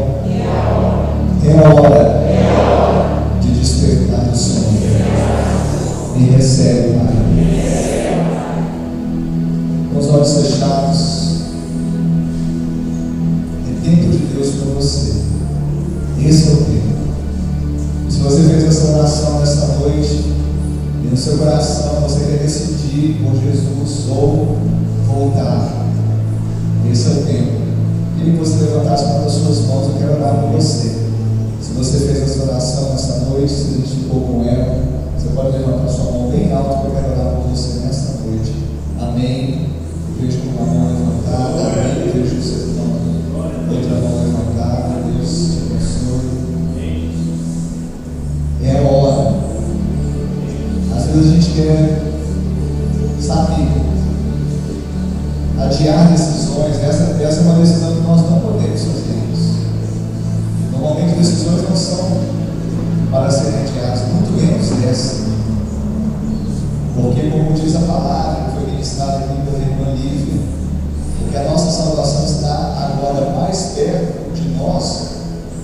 de despertar do sono. Me recebe, Pai. Com os olhos fechados, é tempo de Deus para você. Esse é o tempo. Se você fez essa oração nesta noite e no seu coração você quer decidir por Jesus ou voltar, esse é o tempo. Queria que você levantasse uma das suas mãos. Eu quero orar por você. Se você fez essa oração nesta noite, se identificou com ela, você pode levantar sua mão bem alto, que eu quero orar por você nesta noite. Amém. Vejo com uma mão levantada. Amém. Vejo você com outra mão levantada. Deus te abençoe. É a hora. Às vezes a gente quer, sabe, adiar decisões. Essa é uma decisão que nós não podemos fazer isso. Normalmente decisões não são para serem adiadas, muito menos essa. Porque, como diz a palavra que foi ministrada aqui pela irmã Lívia, porque a nossa salvação está agora mais perto de nós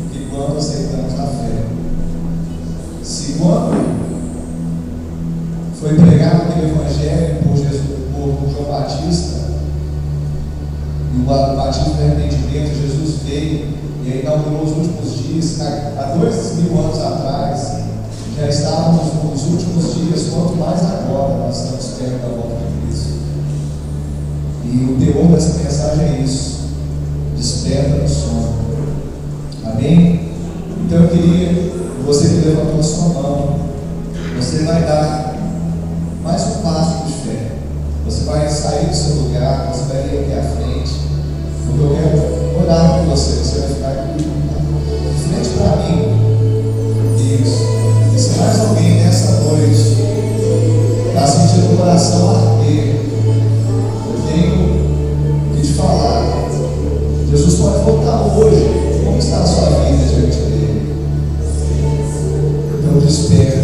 do que quando aceitamos a fé. Se quando foi pregado aquele evangelho por João Batista, e o batismo do arrependimento, Jesus veio e aí inaugurou os últimos dias. Há 2000 anos atrás, já estávamos nos últimos dias, quanto mais agora nós estamos perto da volta de Cristo. E o teor dessa mensagem é isso: desperta do sono. Amém? Então eu queria que você que levantou a sua mão, você vai dar mais um passo de fé. Você vai sair do seu lugar, você vai vir aqui à frente, porque eu quero orar por você. Você vai ficar aqui de frente para mim. Isso. E se mais alguém nessa noite está sentindo o coração arder, eu tenho que te falar: Jesus pode voltar hoje. Como está a sua vida diante dele? Então desperta.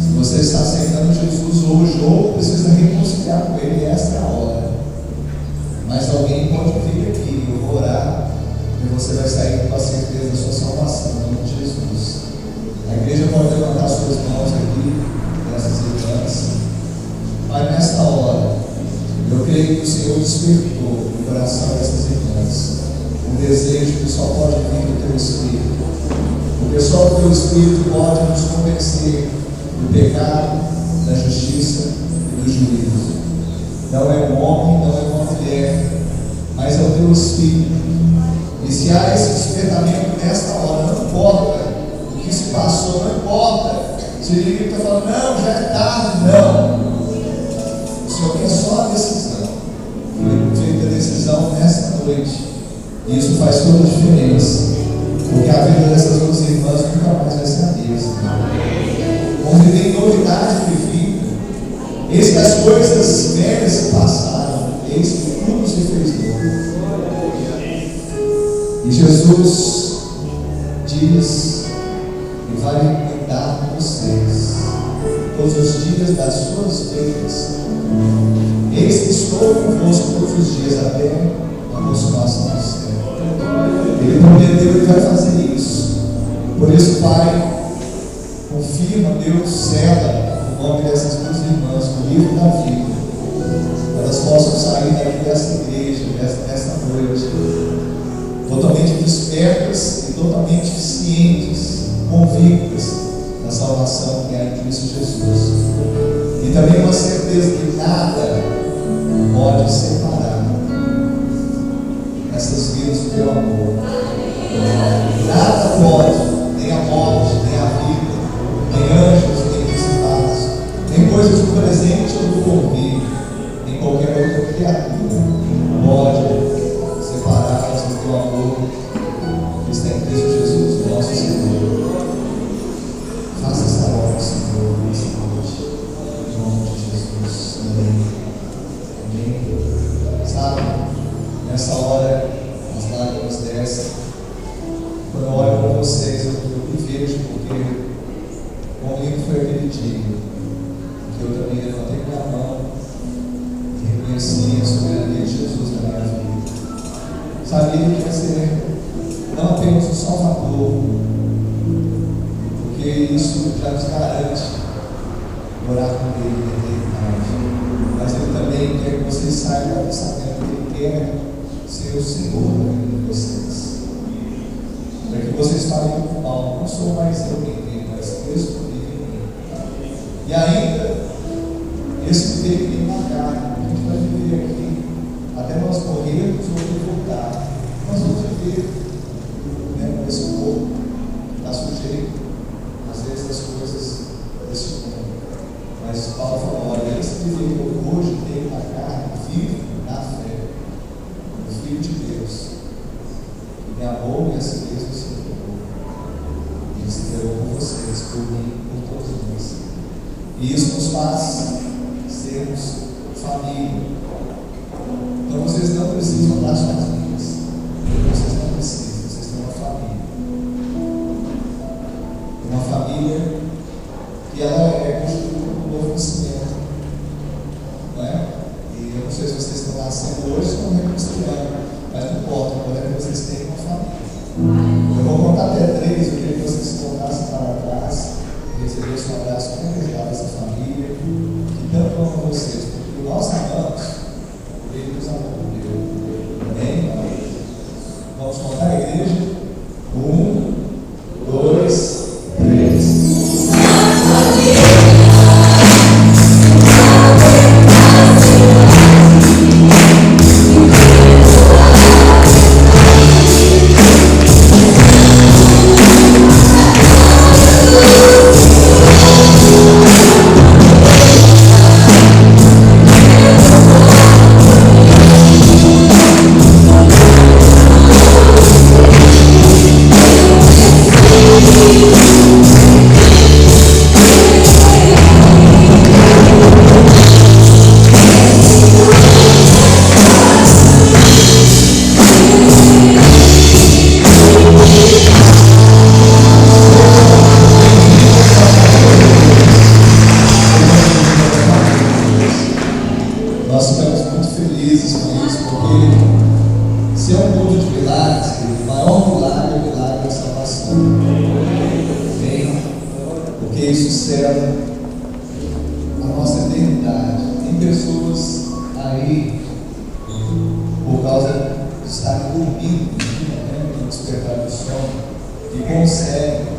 Se você está aceitando Jesus hoje ou precisa reconciliar com Ele, esta é a hora. Mas alguém pode vir aqui, eu vou orar, e você vai sair com a certeza da sua salvação, em nome de Jesus. A igreja pode levantar suas mãos aqui, nessas irmãs. Mas nesta hora, eu creio que o Senhor despertou no coração dessas irmãs um desejo que só pode vir do Teu Espírito. Porque só o Teu Espírito pode nos convencer do pecado, da justiça e do juízo. Não é um homem, não é uma mulher, mas é o Teu Espírito. E se há esse despertamento nesta hora, não importa o que se passou, não importa se o inimigo está falando, não, já é tarde, não. O Senhor quer só a decisão. Feita a decisão nesta noite. E isso faz toda a diferença. Porque a vida dessas duas irmãs nunca mais vai ser a mesma. Vão viver em novidade de vida. Eis que as coisas velhas se passaram. Eis que tudo se fez novo. E Jesus diz e vai cuidar com vocês todos os dias das suas vidas. Eis que estou convosco todos os dias até a consumação do século. Ele prometeu e vai fazer isso. Por isso, Pai, confirma, Deus, sela o nome dessas duas irmãs no livro da vida. Elas possam sair daqui dessa igreja, desta noite, totalmente despertas e totalmente cientes, convictas da salvação que há em Cristo Jesus. E também uma certeza que nada pode separar essas vidas do teu amor. Nada pode, nem a morte, nem a vida, nem anjos, nem principados, nem coisas do presente ou do porvir, nem qualquer outra criatura pode separá-las do teu amor que está em Cristo Jesus, nosso Senhor. Faça essa obra, Senhor, nessa noite, em nome de Jesus. Amém. Amém. Sabe, nessa hora as lágrimas descem. Quando eu olho para vocês, eu me vejo, porque quão lindo foi aquele dia que eu também levantei minha mão e reconheci a soberania de Jesus na minha vida. Sabia que ia ser não apenas o Salvador, porque isso já nos garante morar com Ele na eternidade, mas Ele também quer que vocês saibam sabendo que Ele quer ser o Senhor da vida de vocês. Para que vocês falem com Paulo, não sou mais eu quem vive, mas Cristo vive em mim. E ainda, esse viver que vem na carne, a gente vai viver aqui, até nós morrermos ou voltar. Nós vamos viver, com esse corpo que está sujeito, às vezes, as coisas desse mundo. Mas Paulo falou, olha, esse viver que eu hoje tenho na carne, vive na fé, no Filho de Deus. Me amou e a si mesmo se entregou. E se entregou por vocês, por mim, por todos nós. E isso nos faz sermos família. Então vocês não precisam andar sozinhos. Vocês não precisam, vocês têm uma família. Uma família que ela é constituída por um novo nascimento. Não é? E eu não sei se vocês estão nascendo hoje ou estão reconciliando. Mas não importa, quando é que vocês têm uma família. Eu vou contar até 3, eu queria que vocês se voltassem para trás e recebessem um abraço convidado dessa família que tanto ama vocês, porque nós amamos, Ele nos amou primeiro. Amém? Vamos contar a igreja? 1, 2, 3. Nós ficamos muito felizes com isso, porque se é um mundo de milagres, o maior milagre é o milagre da salvação. Amém? Porque isso sela a nossa eternidade. Tem pessoas aí, por causa de estarem dormindo, no despertar do sono, que conseguem